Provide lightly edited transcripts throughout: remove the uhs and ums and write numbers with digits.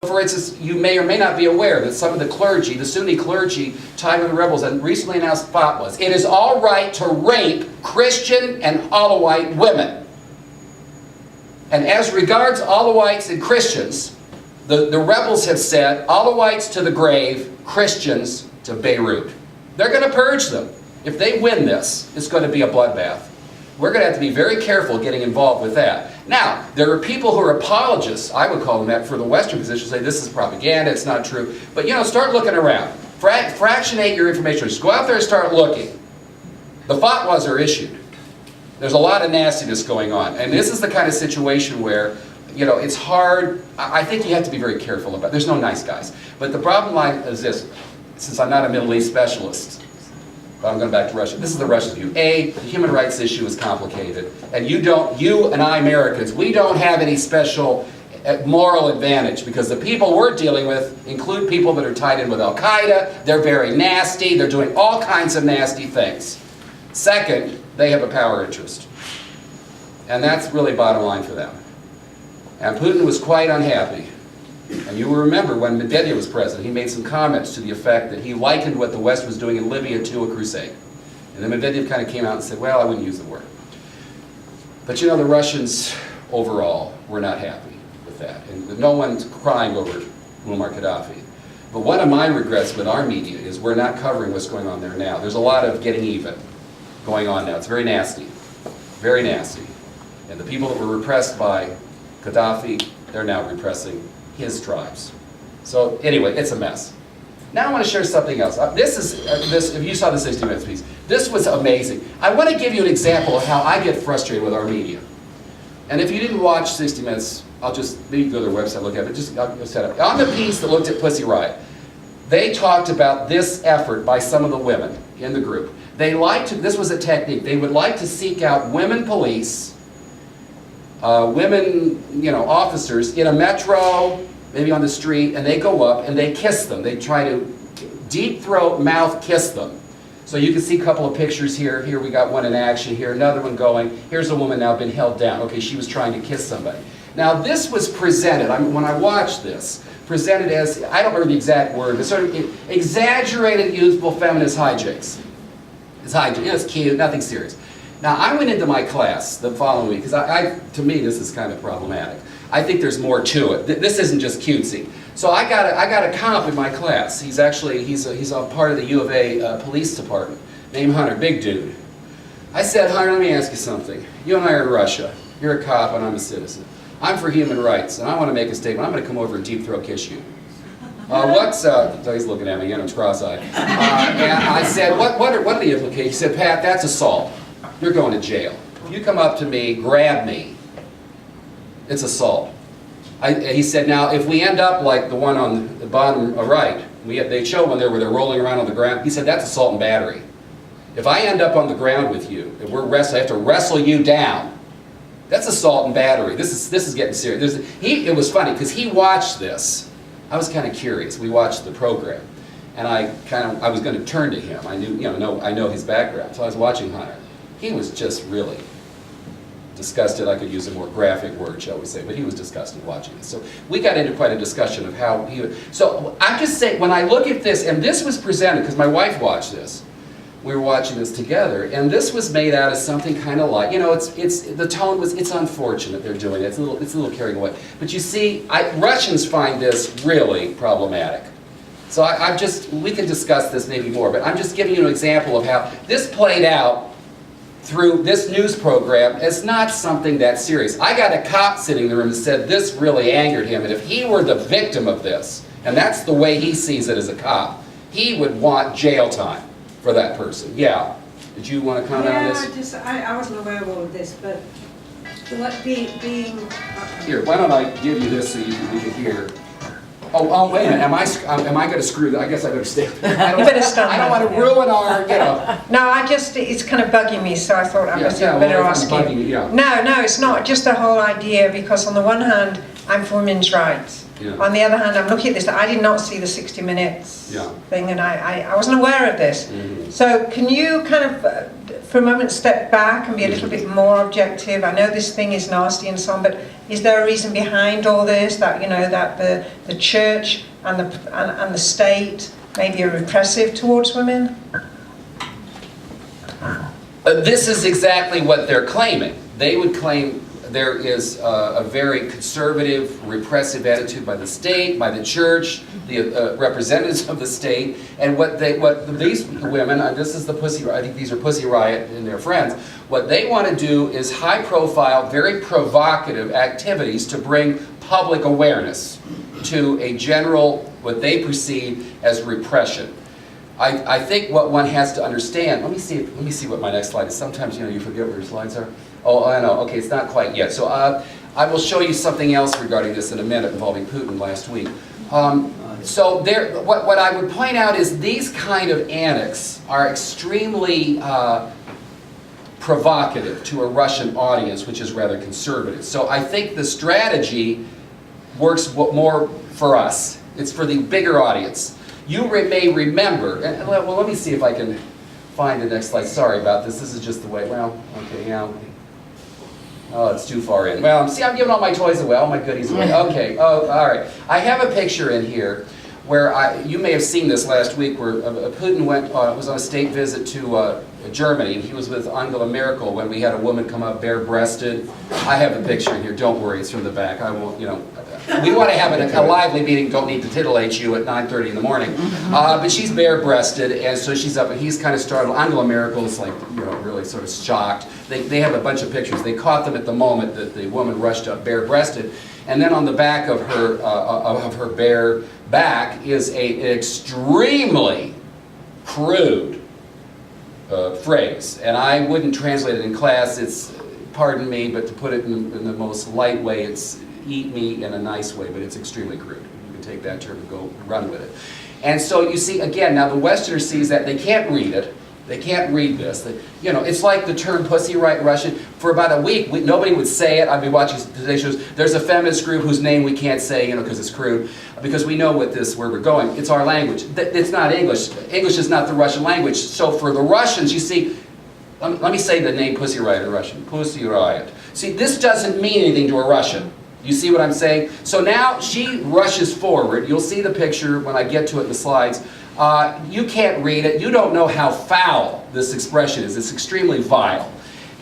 For instance, you may or may not be aware that some of the clergy, the Sunni clergy, tied with the rebels, and recently announced fatwas. It is all right to rape Christian and Alawite women. And as regards Alawites and Christians, the rebels have said, Alawites to the grave, Christians to Beirut. They're going to purge them. If they win this, it's going to be a bloodbath. We're going to have to be very careful getting involved with that. Now, there are people who are apologists, I would call them that, for the Western position, say this is propaganda, it's not true. But you know, start looking around. Fractionate your information. Just go out there and start looking. The fatwas are issued. There's a lot of nastiness going on. And this is the kind of situation where, you know, it's hard. I think you have to be very careful about it. There's no nice guys. But the bottom line is this. Since I'm not a Middle East specialist, but I'm going back to Russia. This is the Russian view. A, the human rights issue is complicated. And you and I Americans, we don't have any special moral advantage because the people we're dealing with include people that are tied in with Al-Qaeda. They're very nasty. They're doing all kinds of nasty things. Second, they have a power interest. And that's really bottom line for them. And Putin was quite unhappy. And you will remember when Medvedev was president, he made some comments to the effect that he likened what the West was doing in Libya to a crusade. And then Medvedev kind of came out and said, well, I wouldn't use the word. But you know, the Russians overall were not happy with that. And no one's crying over Muammar Gaddafi. But one of my regrets with our media is we're not covering what's going on there now. There's a lot of getting even going on now. It's very nasty. Very nasty. And the people that were repressed by Gaddafi, they're now repressing his tribes. So anyway, it's a mess. Now I want to share something else. If you saw the 60 Minutes piece, this was amazing. I want to give you an example of how I get frustrated with our media. And if you didn't watch 60 Minutes, I'll just maybe go to their website, look at it. I'll set up. On the piece that looked at Pussy Riot, they talked about this effort by some of the women in the group. They like to, this was a technique, they would like to seek out women police, women, you know, officers in a metro, maybe on the street, and they go up and they kiss them. They try to deep throat, mouth kiss them. So you can see a couple of pictures here. Here we got one in action, here another one going. Here's a woman now been held down. Okay, she was trying to kiss somebody. Now this was presented, when I watched this, presented as, I don't remember the exact word, but sort of exaggerated, youthful, feminist hijinks. It's hijinks, it's cute, nothing serious. Now, I went into my class the following week, because to me this is kind of problematic. I think there's more to it. This isn't just cutesy. So I got a cop in my class. He's a part of the U of A police department, named Hunter, big dude. I said, Hunter, let me ask you something. You and I are in Russia. You're a cop and I'm a citizen. I'm for human rights, and I want to make a statement. I'm going to come over and deep throat kiss you. So he's looking at me, I'm cross-eyed. And I said, what are the implications? He said, Pat, that's assault. You're going to jail. If you come up to me, grab me, it's assault. He said, now, if we end up like the one on the bottom right, they show one there where they're rolling around on the ground. He said, that's assault and battery. If I end up on the ground with you, and we're wrestling, I have to wrestle you down, that's assault and battery. This is getting serious. It was funny, because he watched this. I was kind of curious. We watched the program. And I was going to turn to him. I knew, I know his background. So I was watching Hunter. He was just really disgusted. I could use a more graphic word, shall we say, but he was disgusted watching this. So we got into quite a discussion of how he would. So I'm just saying, when I look at this, and this was presented, because my wife watched this, we were watching this together, and this was made out as something kind of like, the tone was, it's unfortunate they're doing it, it's a little carrying away. But you see, Russians find this really problematic. So we can discuss this maybe more, but I'm just giving you an example of how this played out through this news program as not something that serious. I got a cop sitting in the room that said this really angered him, and if he were the victim of this, and that's the way he sees it as a cop, he would want jail time for that person. Yeah. Did you want to comment on this? I wasn't aware of all of this, but being... Here, why don't I give you this so you can hear. Oh, wait a minute. Am I going to screw that? I guess I better stay. I don't want to ruin our, No, it's kind of bugging me, so I thought I was better ask you. Yeah. No, it's not. Just the whole idea, because on the one hand, I'm for women's rights. Yeah. On the other hand, I'm looking at this. I did not see the 60 Minutes thing, and I wasn't aware of this. Mm-hmm. So can you kind of for a moment step back and be a little bit more objective? I know this thing is nasty and so on, but is there a reason behind all this, that, you know, that the church and the state maybe are repressive towards women? This is exactly what they're claiming. They would claim there is a very conservative, repressive attitude by the state, by the church, the representatives of the state, and what these women, this is the Pussy, I think these are Pussy Riot and their friends, what they want to do is high-profile, very provocative activities to bring public awareness to a general, what they perceive as repression. I think what one has to understand, let me see what my next slide is. Sometimes, you know, you forget where your slides are. Oh, I know, okay, it's not quite yet. So I will show you something else regarding this in a minute involving Putin last week. So what I would point out is these kind of annex are extremely provocative to a Russian audience, which is rather conservative. So I think the strategy works more for us. It's for the bigger audience. You may remember, and well, let me see if I can find the next slide. Sorry about this. This is just the way, well, okay, yeah. Oh, it's too far in. Well, see, I'm giving all my toys away, all my goodies away. Okay, oh, all right. I have a picture in here where you may have seen this last week, where Putin was on a state visit to Germany, and he was with Angela Merkel when we had a woman come up bare-breasted. I have a picture in here. Don't worry, it's from the back. I won't, you know. We want to have a lively meeting, don't need to titillate you at 9:30 in the morning. But she's bare-breasted, and so she's up, and he's kind of startled. Angela Merkel is like, you know, really sort of shocked. They have a bunch of pictures. They caught them at the moment that the woman rushed up bare-breasted. And then on the back of her bare back is an extremely crude phrase. And I wouldn't translate it in class. It's, pardon me, but to put it in the most light way, it's eat me in a nice way, but it's extremely crude. You can take that term and go run with it. And so you see, again, now the Westerner sees that, they can't read it. They can't read this. You know, it's like the term Pussy Riot Russian. For about a week, nobody would say it. I'd be watching Today shows. There's a feminist group whose name we can't say, you know, because it's crude. Because we know where we're going. It's our language. It's not English. English is not the Russian language. So for the Russians, you see, let me say the name Pussy Riot in Russian. Pussy Riot. See, this doesn't mean anything to a Russian. You see what I'm saying? So now she rushes forward. You'll see the picture when I get to it in the slides. You can't read it. You don't know how foul this expression is. It's extremely vile.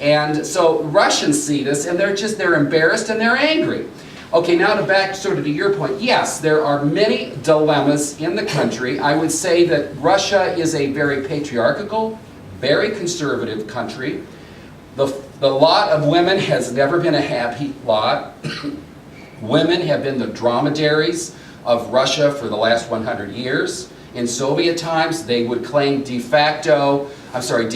And so Russians see this, and they're embarrassed and they're angry. Okay, now back sort of to your point. Yes, there are many dilemmas in the country. I would say that Russia is a very patriarchal, very conservative country. The lot of women has never been a happy lot. Women have been the dromedaries of Russia for the last 100 years. In Soviet times, they would claim de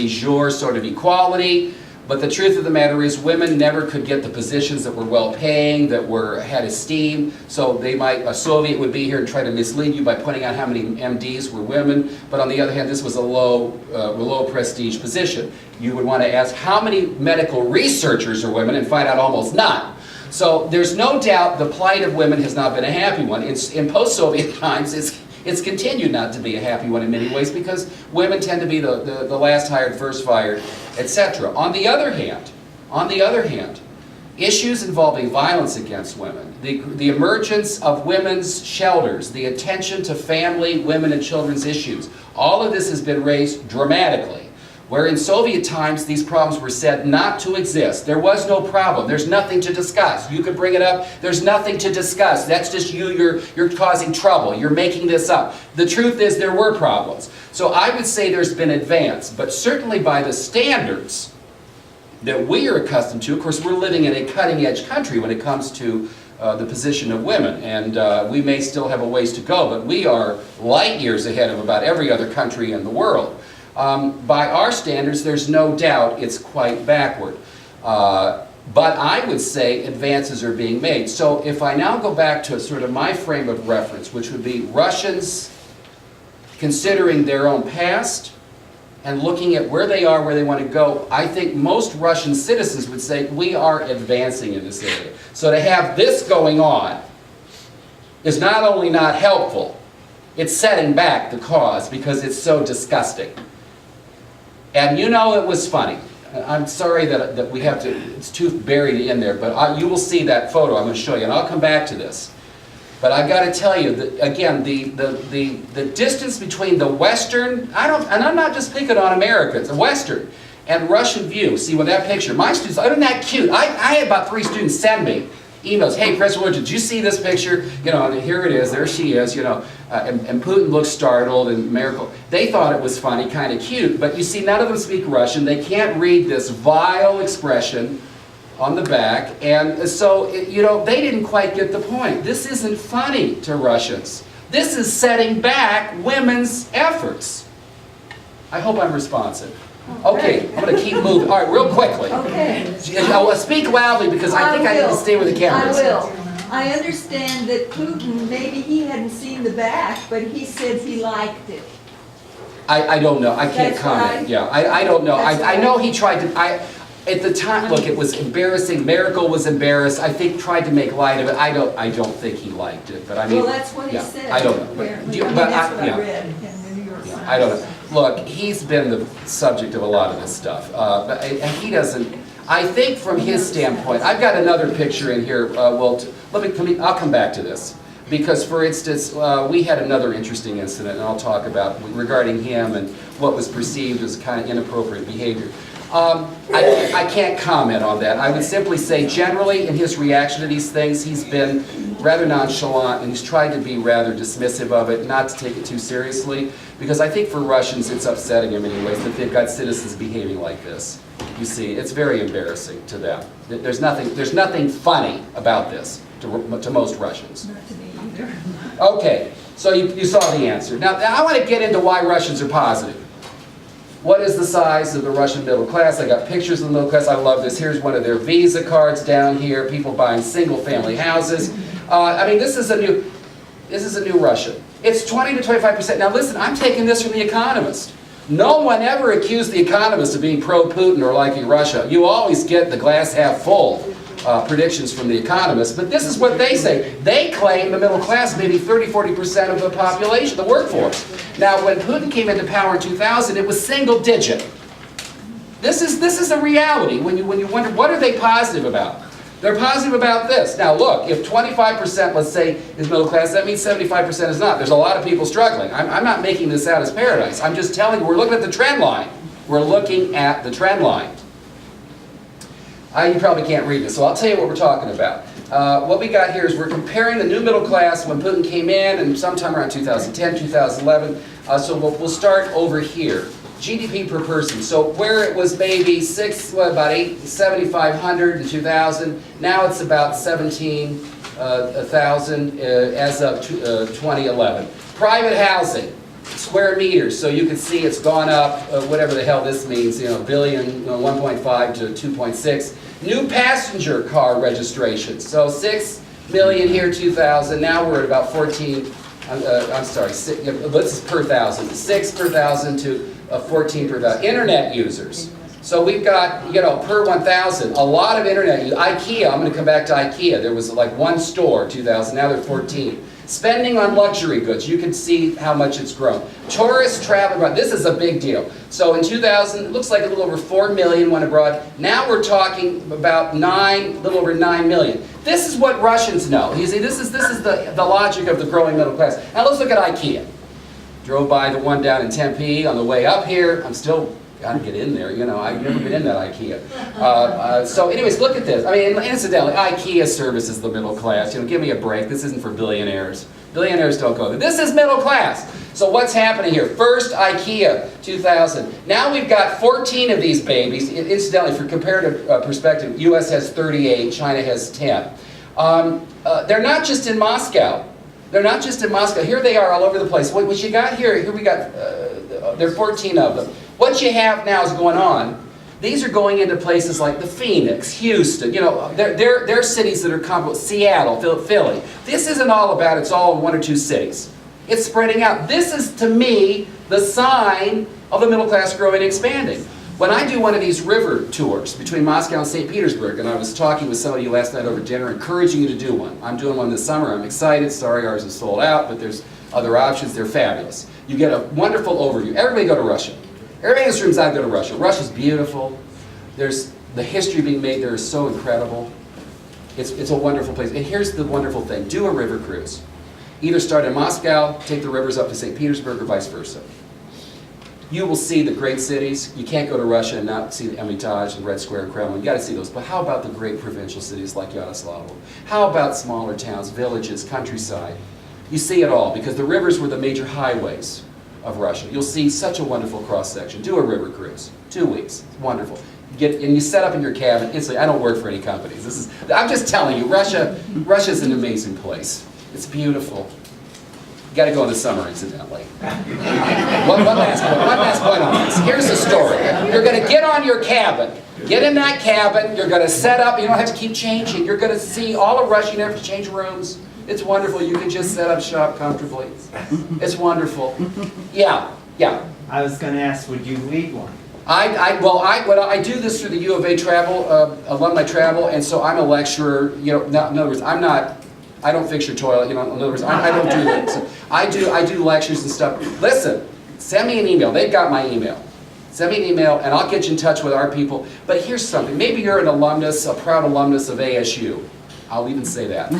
jure sort of equality. But the truth of the matter is women never could get the positions that were well-paying, that had esteem. So a Soviet would be here and try to mislead you by pointing out how many MDs were women. But on the other hand, this was a low prestige position. You would want to ask how many medical researchers are women and find out almost none. So there's no doubt the plight of women has not been a happy one. In post-Soviet times, it's continued not to be a happy one in many ways because women tend to be the last hired, first fired, etc. On the other hand, issues involving violence against women, the emergence of women's shelters, the attention to family, women, and children's issues, all of this has been raised dramatically. Where in Soviet times these problems were said not to exist. There was no problem. There's nothing to discuss. You could bring it up. There's nothing to discuss. That's just you're causing trouble. You're making this up. The truth is there were problems. So I would say there's been advance, but certainly by the standards that we are accustomed to. Of course, we're living in a cutting-edge country when it comes to the position of women, and we may still have a ways to go, but we are light years ahead of about every other country in the world. By our standards, there's no doubt it's quite backward. But I would say advances are being made. So if I now go back to sort of my frame of reference, which would be Russians considering their own past and looking at where they are, where they want to go, I think most Russian citizens would say we are advancing in this area. So to have this going on is not only not helpful, it's setting back the cause because it's so disgusting. And you know it was funny. I'm sorry that we have to, it's too buried in there, but you will see that photo I'm going to show you, and I'll come back to this. But I've got to tell you that, again, the distance between the Western, and I'm not just picking on Americans, the Western and Russian view. See, with that picture, my students, isn't that cute? I had about 3 students send me emails. Hey, Professor Willerton, did you see this picture? You know, and here it is, there she is, you know, and Putin looks startled and Miracle. They thought it was funny, kind of cute, but you see, none of them speak Russian. They can't read this vile expression on the back, and so, you know, they didn't quite get the point. This isn't funny to Russians. This is setting back women's efforts. I hope I'm responsive. Okay, I'm going to keep moving. All right, real quickly. Okay. I'll speak loudly because I think I need to stay with the cameras. I will. I understand that Putin, maybe he hadn't seen the back, but he said he liked it. I don't know. I can't That's comment. right. Yeah, I don't know. That's I right. know he tried to. At the time, look, it was embarrassing. Miracle was embarrassed. I think tried to make light of it. I don't think he liked it. But I mean, Well, that's what he yeah, said. I don't know. Apparently. But, I mean, but that's what yeah. I read in the New York Yeah, Times. I don't know. Look, he's been the subject of a lot of this stuff, and he doesn't. I think from his standpoint, I've got another picture in here. I'll come back to this because, for instance, we had another interesting incident, and I'll talk about regarding him and what was perceived as kind of inappropriate behavior. I can't comment on that. I would simply say, generally, in his reaction to these things, he's been rather nonchalant, and he's tried to be rather dismissive of it, not to take it too seriously, because I think for Russians, it's upsetting in many ways that they've got citizens behaving like this. You see, it's very embarrassing to them. There's nothing funny about this to most Russians. Not to me either. Okay, so you saw the answer. Now, I want to get into why Russians are positive. What is the size of the Russian middle class? I got pictures of the middle class. I love this. Here's one of their Visa cards down here. People buying single-family houses. I mean, this is a new Russia. It's 20 to 25%. Now, listen, I'm taking this from The Economist. No one ever accused The Economist of being pro-Putin or liking Russia. You always get the glass half full predictions from The Economist, but this is what they say. They claim the middle class may be 30–40% of the population, the workforce. Now, when Putin came into power in 2000, it was single digit. This is a reality when you wonder, what are they positive about? They're positive about this. Now look, if 25%, let's say, is middle class, that means 75% is not. There's a lot of people struggling. I'm not making this out as paradise. I'm just telling you, we're looking at the trend line. We're looking at the trend line. You probably can't read this, so I'll tell you what we're talking about. What we got here is we're comparing the new middle class when Putin came in, and sometime around 2010, 2011. So we'll start over here. GDP per person. So where it was maybe about 7,500 in 2000, now it's about 17,000 as of 2011. Private housing, square meters. So you can see it's gone up, whatever the hell this means, billion, 1.5 to 2.6. New passenger car registrations. So 6 million here, 2000. Now we're at about 14. I'm sorry, this is per thousand. 6 per thousand to 14 per thousand. Internet users. So we've got, per 1,000, a lot of internet use. IKEA, I'm going to come back to IKEA. There was like one store, 2,000, now there are 14. Spending on luxury goods, you can see how much it's grown. Tourists traveling abroad, this is a big deal. So in 2000, it looks like a little over 4 million went abroad. Now we're talking about a little over 9 million. This is what Russians know. You see, this is the logic of the growing middle class. Now let's look at IKEA. Drove by the one down in Tempe on the way up here. I'm still got to get in there, I've never been in that IKEA. So anyways, look at this. I mean, incidentally, IKEA services the middle class. Give me a break. This isn't for billionaires. Billionaires don't go there. This is middle class. So what's happening here? First, IKEA, 2000. Now we've got 14 of these babies. Incidentally, for comparative perspective, U.S. has 38, China has 10. They're not just in Moscow. They're not just in Moscow. Here they are all over the place. What you got here we got, there are 14 of them. What you have now is going on. These are going into places like the Phoenix, Houston, they're cities that are comparable, Seattle, Philly. This isn't all about it's all in 1 or 2 cities. It's spreading out. This is, to me, the sign of the middle class growing and expanding. When I do one of these river tours between Moscow and St. Petersburg, and I was talking with some of you last night over dinner, encouraging you to do one. I'm doing one this summer. I'm excited. Sorry, ours is sold out, but there's other options. They're fabulous. You get a wonderful overview. Everybody go to Russia. Everybody in this room's got to go to Russia. Russia's beautiful. There's the history being made there is so incredible. It's a wonderful place. And here's the wonderful thing. Do a river cruise. Either start in Moscow, take the rivers up to St. Petersburg, or vice versa. You will see the great cities. You can't go to Russia and not see the Hermitage and Red Square and Kremlin. You got to see those. But how about the great provincial cities like Yaroslavl? How about smaller towns, villages, countryside? You see it all because the rivers were the major highways of Russia. You'll see such a wonderful cross-section. Do a river cruise. 2 weeks. It's wonderful. And you set up in your cabin. Instantly. I don't work for any companies. I'm just telling you, Russia's an amazing place. It's beautiful. You got to go in the summer, incidentally. One last point on this. Here's the story. You're going to get on your cabin. Get in that cabin. You're going to set up. You don't have to keep changing. You're going to see all of Russia. You never have to change rooms. It's wonderful. You can just set up shop comfortably. It's wonderful. Yeah. I was going to ask, would you lead one? I do this through the U of A travel, alumni travel, and so I'm a lecturer. In other words, I don't fix your toilet. In other words, I don't do that. So I do lectures and stuff. Listen, send me an email. They've got my email. Send me an email, and I'll get you in touch with our people. But here's something. Maybe you're an alumnus, a proud alumnus of ASU. I'll even say that.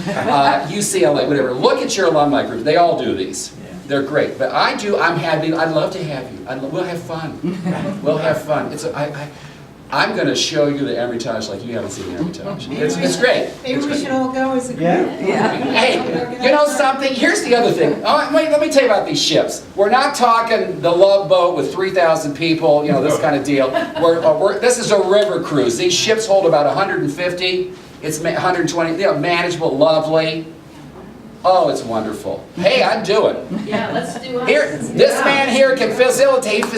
UCLA, whatever. Look at your alumni group. They all do these. They're great. But I'm happy. I'd love to have you. We'll have fun. We'll have fun. I'm going to show you the Hermitage like you haven't seen the Hermitage. It's great. Maybe we should all go as a group. Yeah. Hey, you know something? Here's the other thing. Let me tell you about these ships. We're not talking the Love Boat with 3,000 people, this kind of deal. This is a river cruise. These ships hold about 150. It's 120. Manageable, lovely. Oh, it's wonderful. Hey, I'd do it. Yeah, let's do it. Here, this man here can facilitates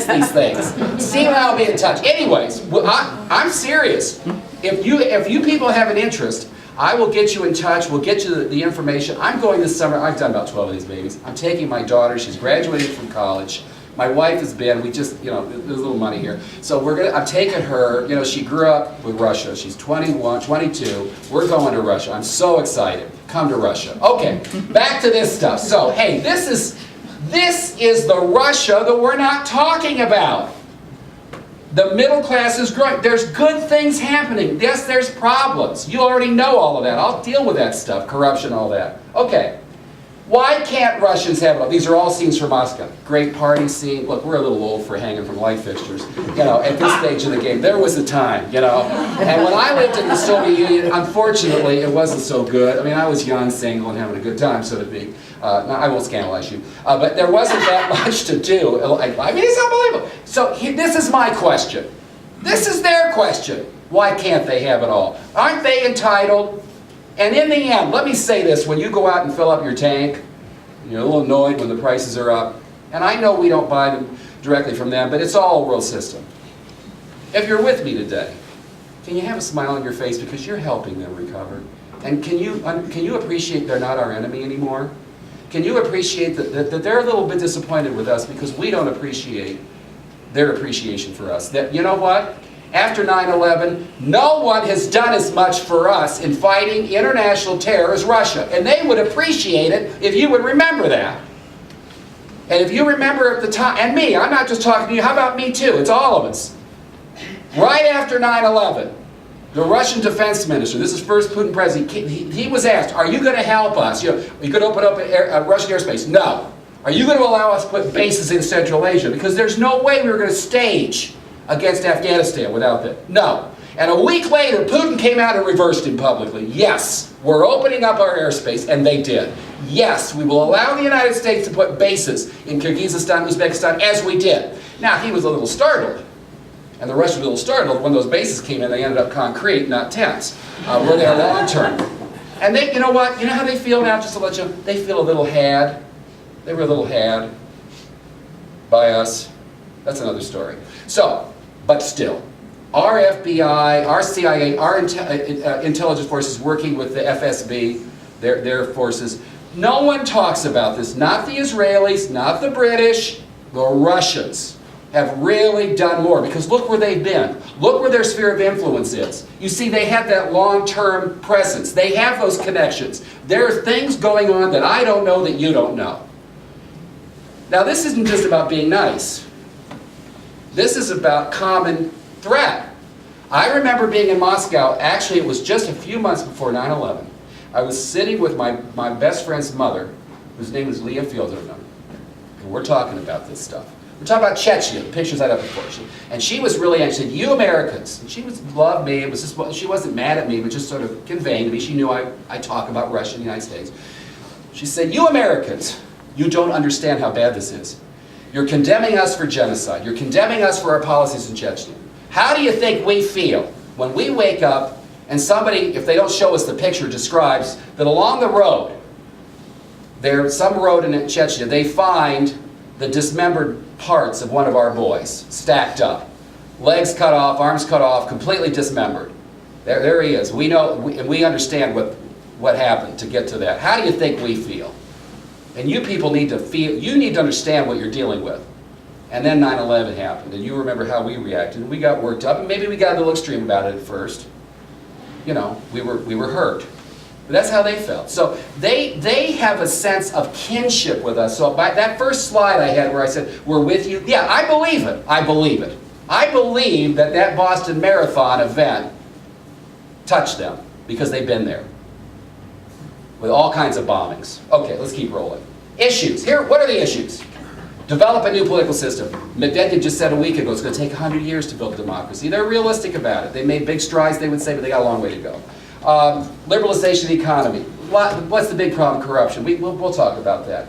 these things. See and I'll be in touch. Anyways, I'm serious. If you people have an interest, I will get you in touch. We'll get you the information. I'm going this summer. I've done about 12 of these babies. I'm taking my daughter. She's graduating from college. My wife has been. We just, there's a little money here. So I'm taking her. She grew up with Russia. She's 21, 22. We're going to Russia. I'm so excited. Come to Russia. Okay, back to this stuff. So, hey, this is the Russia that we're not talking about. The middle class is growing. There's good things happening. Yes, there's problems. You already know all of that. I'll deal with that stuff, corruption, all that. Okay. Why can't Russians have it all? These are all scenes from Moscow. Great party scene. Look, we're a little old for hanging from light fixtures. At this stage of the game, there was a time, And when I lived in the Soviet Union, unfortunately, it wasn't so good. I mean, I was young, single, and having a good time, so to speak. I won't scandalize you. But there wasn't that much to do. I mean, it's unbelievable. So this is my question. This is their question. Why can't they have it all? Aren't they entitled? And in the end, let me say this, when you go out and fill up your tank, you're a little annoyed when the prices are up, and I know we don't buy them directly from them, but it's all a world system. If you're with me today, can you have a smile on your face because you're helping them recover? And can you appreciate they're not our enemy anymore? Can you appreciate that they're a little bit disappointed with us because we don't appreciate their appreciation for us? That, you know what? After 9/11, no one has done as much for us in fighting international terror as Russia. And they would appreciate it if you would remember that. And if you remember at the time, and me, I'm not just talking to you, how about me too? It's all of us. Right after 9/11, the Russian defense minister, this is first Putin president, he was asked, are you going to help us? Are you going to open up Russian airspace? No. Are you going to allow us to put bases in Central Asia? Because there's no way we were going to stage against Afghanistan without that. No. And a week later, Putin came out and reversed him publicly. Yes, we're opening up our airspace, and they did. Yes, we will allow the United States to put bases in Kyrgyzstan, Uzbekistan, as we did. Now, he was a little startled, and the Russians were a little startled when those bases came in. They ended up concrete, not tents. We're there long term. And they, you know what? You know how they feel now, just to let you know? They feel a little had. They were a little had by us. That's another story. So, but still, our FBI, our CIA, our intelligence forces working with the FSB, their forces, no one talks about this. Not the Israelis, not the British, the Russians have really done more because look where they've been. Look where their sphere of influence is. You see, they have that long-term presence. They have those connections. There are things going on that I don't know that you don't know. Now, this isn't just about being nice. This is about common threat. I remember being in Moscow, actually it was just a few months before 9/11. I was sitting with my best friend's mother, whose name was Leah Fyodorowna, and we're talking about this stuff. We're talking about Chechnya, the pictures I had up before. And she was really anxious. You Americans, and she loved me. It was just, she wasn't mad at me, but just sort of conveying to me. She knew I talk about Russia and the United States. She said, you Americans, you don't understand how bad this is. You're condemning us for genocide. You're condemning us for our policies in Chechnya. How do you think we feel when we wake up and somebody, if they don't show us the picture, describes that along the road, there's some road in Chechnya, they find the dismembered parts of one of our boys stacked up. Legs cut off, arms cut off, completely dismembered. There he is. We know, we understand what happened to get to that. How do you think we feel? And you people need to feel, you need to understand what you're dealing with. And then 9/11 happened, and you remember how we reacted. And we got worked up, and maybe we got a little extreme about it at first. You know, we were hurt. But that's how they felt. So they have a sense of kinship with us. So by that first slide I had where I said, we're with you, yeah, I believe it. I believe it. I believe that Boston Marathon event touched them because they've been there with all kinds of bombings. Okay, let's keep rolling. Issues. Here, what are the issues? Develop a new political system. Medvedev just said a week ago it's going to take 100 years to build a democracy. They're realistic about it. They made big strides, they would say, but they got a long way to go. Liberalization of the economy. What's the big problem? Corruption. We'll talk about that.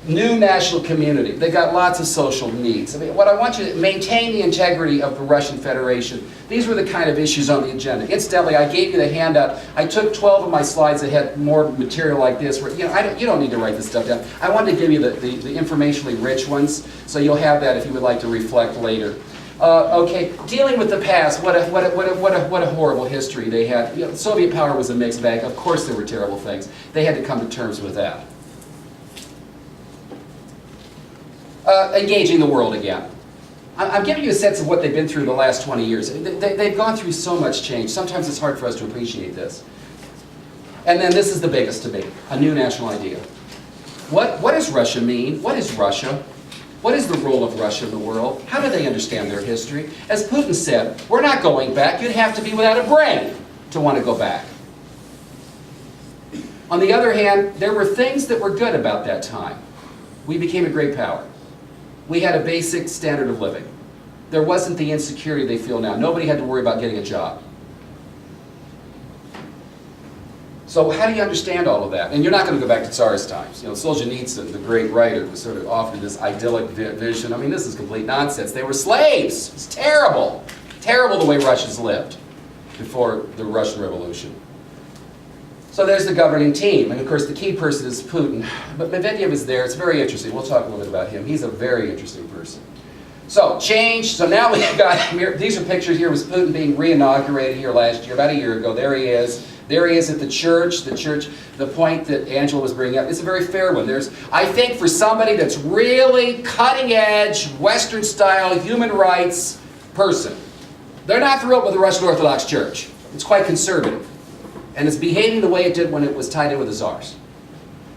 New national community. They got lots of social needs. I mean, what I want you to maintain the integrity of the Russian Federation. These were the kind of issues on the agenda. Incidentally, I gave you the handout. I took 12 of my slides that had more material like this. Where, you know, you don't need to write this stuff down. I wanted to give you the informationally rich ones, so you'll have that if you would like to reflect later. Okay, dealing with the past, what a horrible history they had. You know, Soviet power was a mixed bag. Of course there were terrible things. They had to come to terms with that. Engaging the world again. I'm giving you a sense of what they've been through the last 20 years. They've gone through so much change. Sometimes it's hard for us to appreciate this. And then this is the biggest to me, a new national idea. What does Russia mean? What is Russia? What is the role of Russia in the world? How do they understand their history? As Putin said, we're not going back. You'd have to be without a brain to want to go back. On the other hand, there were things that were good about that time. We became a great power. We had a basic standard of living. There wasn't the insecurity they feel now. Nobody had to worry about getting a job. So how do you understand all of that? And you're not going to go back to Tsarist times. You know, Solzhenitsyn, the great writer, was sort of offered this idyllic vision. I mean, this is complete nonsense. They were slaves. It's terrible. Terrible the way Russians lived before the Russian Revolution. So there's the governing team. And of course, the key person is Putin. But Medvedev is there. It's very interesting. We'll talk a little bit about him. He's a very interesting person. So, change. So now we've got, these are pictures here. Was Putin being re-inaugurated here last year, about a year ago. There he is. There he is at the church. The point that Angela was bringing up, it's a very fair one. I think for somebody that's really cutting-edge, Western-style, human rights person, they're not thrilled with the Russian Orthodox Church. It's quite conservative. And it's behaving the way it did when it was tied in with the czars.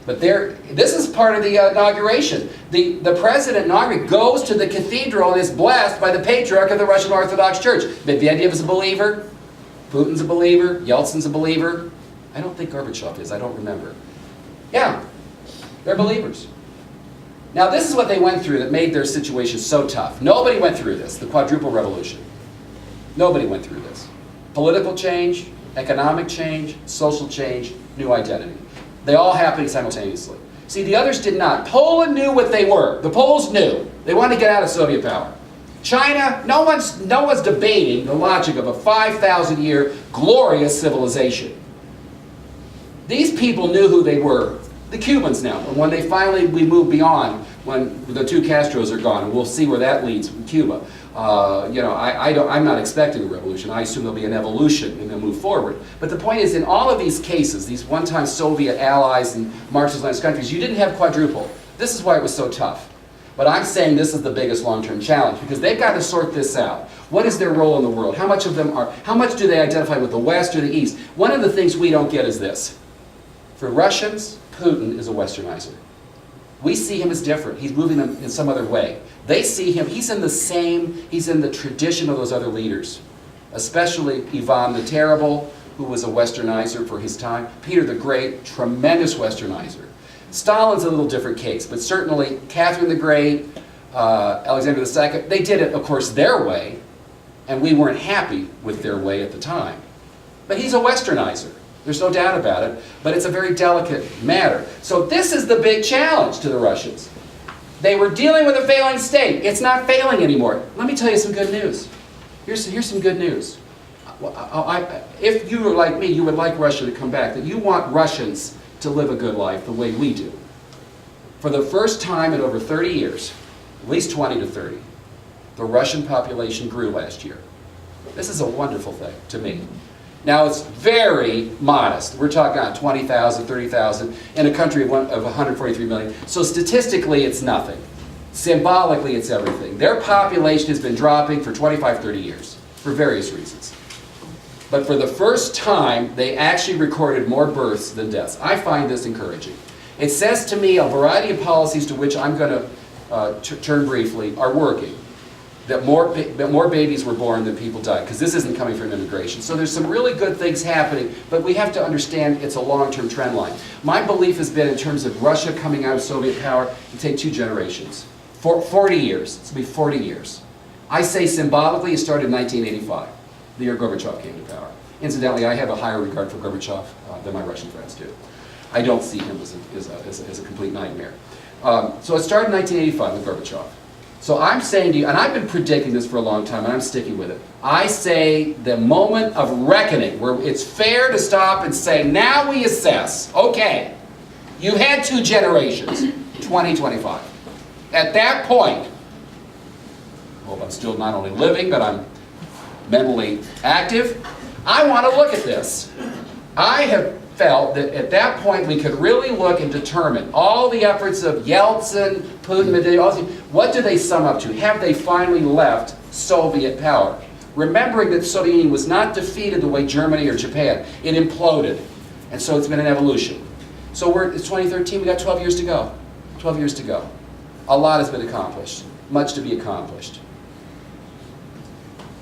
But this is part of the inauguration. The president inaugurated, goes to the cathedral and is blessed by the patriarch of the Russian Orthodox Church. Medvedev is a believer. Putin's a believer. Yeltsin's a believer. I don't think Gorbachev is. I don't remember. Yeah, they're believers. Now this is what they went through that made their situation so tough. Nobody went through this, the quadruple revolution. Nobody went through this. Political change, economic change, social change, new identity. They all happened simultaneously. See, the others did not. Poland knew what they were. The Poles knew. They wanted to get out of Soviet power. China, no one's debating the logic of a 5,000-year glorious civilization. These people knew who they were. The Cubans now, and when we move beyond, when the two Castros are gone, and we'll see where that leads in Cuba. I'm not expecting a revolution. I assume there'll be an evolution and they'll move forward. But the point is, in all of these cases, these one-time Soviet allies and Marxist-Leninist countries, you didn't have quadruple. This is why it was so tough. But I'm saying this is the biggest long-term challenge because they've got to sort this out. What is their role in the world? How much do they identify with the West or the East? One of the things we don't get is this. For Russians, Putin is a Westernizer. We see him as different. He's moving them in some other way. They see him, he's in the tradition of those other leaders, especially Ivan the Terrible, who was a westernizer for his time. Peter the Great, tremendous westernizer. Stalin's a little different case, but certainly Catherine the Great, Alexander II, they did it, of course, their way, and we weren't happy with their way at the time. But he's a westernizer. There's no doubt about it, but it's a very delicate matter. So this is the big challenge to the Russians. They were dealing with a failing state. It's not failing anymore. Let me tell you some good news. Here's some good news. If you were like me, you would like Russia to come back, that you want Russians to live a good life the way we do. For the first time in over 30 years, at least 20 to 30, the Russian population grew last year. This is a wonderful thing to me. Now, it's very modest. We're talking 20,000, 30,000 in a country of 143 million. So statistically, it's nothing. Symbolically, it's everything. Their population has been dropping for 25, 30 years for various reasons. But for the first time, they actually recorded more births than deaths. I find this encouraging. It says to me a variety of policies to which I'm going to turn briefly are working. That more babies were born than people died, because this isn't coming from immigration. So there's some really good things happening, but we have to understand it's a long-term trend line. My belief has been in terms of Russia coming out of Soviet power, it take 2 generations. 40 years. It's going to be 40 years. I say symbolically it started in 1985, the year Gorbachev came to power. Incidentally, I have a higher regard for Gorbachev than my Russian friends do. I don't see him as a complete nightmare. So it started in 1985 with Gorbachev. So I'm saying to you, and I've been predicting this for a long time, and I'm sticking with it. I say the moment of reckoning, where it's fair to stop and say, now we assess, okay, you had 2 generations, 2025. At that point, I hope I'm still not only living, but I'm mentally active. I want to look at this. I have felt that at that point we could really look and determine all the efforts of Yeltsin, Putin, Medvedev, what do they sum up to? Have they finally left Soviet power? Remembering that the Soviet Union was not defeated the way Germany or Japan. It imploded. And so it's been an evolution. So it's 2013, we got 12 years to go. 12 years to go. A lot has been accomplished. Much to be accomplished.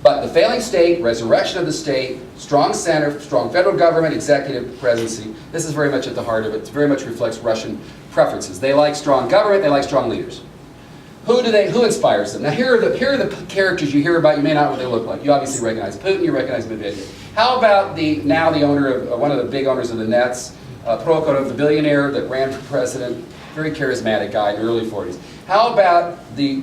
But the failing state, resurrection of the state, strong center, strong federal government, executive presidency, this is very much at the heart of it. It very much reflects Russian preferences. They like strong government, they like strong leaders. Who inspires them? Now here are the characters you hear about, you may not know what they look like. You obviously recognize Putin, you recognize Medvedev. How about the owner of, one of the big owners of the Nets, Prokhorov, the billionaire that ran for president, very charismatic guy in the early 40s. How about the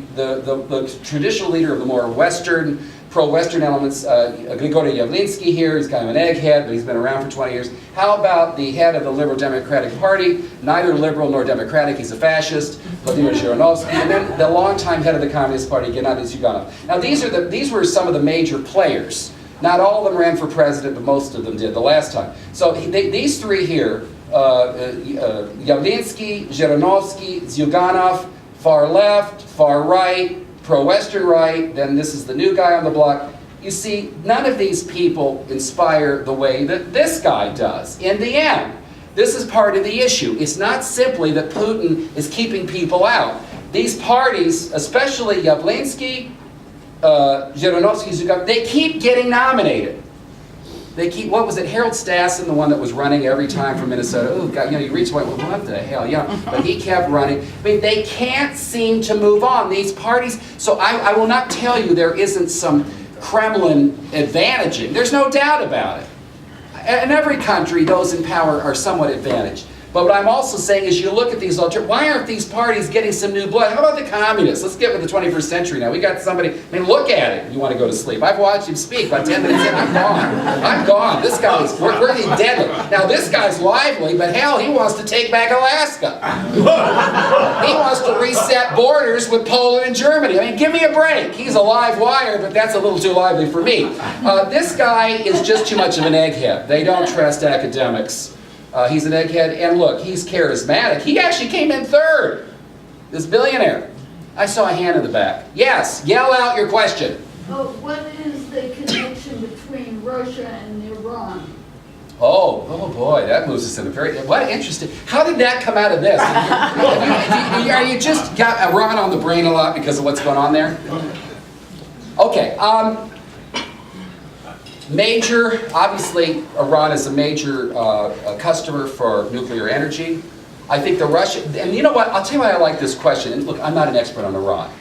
traditional leader of the more Western, pro-Western elements, Grigory Yavlinsky here, he's kind of an egghead, but he's been around for 20 years. How about the head of the Liberal Democratic Party, neither liberal nor democratic, he's a fascist, Vladimir Zhirinovsky, and then the longtime head of the Communist Party, Gennady Zyuganov. Now these were some of the major players. Not all of them ran for president, but most of them did the last time. So these 3 here, Yavlinsky, Zhirinovsky, Zyuganov, far left, far right, pro-Western right, then this is the new guy on the block. You see, none of these people inspire the way that this guy does. In the end, this is part of the issue. It's not simply that Putin is keeping people out. These parties, especially Yavlinsky, Zhirinovsky, Zyuganov, they keep getting nominated. They keep, what was it, Harold Stassen, the one that was running every time from Minnesota? Oh, God, you reach one, well, what the hell, But he kept running. I mean, they can't seem to move on, these parties. So I will not tell you there isn't some Kremlin advantaging. There's no doubt about it. In every country, those in power are somewhat advantaged. But what I'm also saying is you look at these why aren't these parties getting some new blood? How about the communists? Let's get with the 21st century now. We got somebody, I mean, look at it. You want to go to sleep. I've watched him speak. By 10 minutes in, I'm gone. I'm gone. This guy's, we're deadly. Now, this guy's lively, but hell, he wants to take back Alaska. He wants to reset borders with Poland and Germany. I mean, give me a break. He's a live wire, but that's a little too lively for me. This guy is just too much of an egghead. They don't trust academics. He's an egghead, and look, he's charismatic. He actually came in 3rd, this billionaire. I saw a hand in the back. Yes, yell out your question. What is the connection between Russia and Iran? Oh boy, that moves us in a very, what interesting, how did that come out of this? Are you just got Iran on the brain a lot because of what's going on there? Okay, obviously Iran is a major customer for nuclear energy. I think the Russian, and you know what, I'll tell you why I like this question, and look, I'm not an expert on Iran.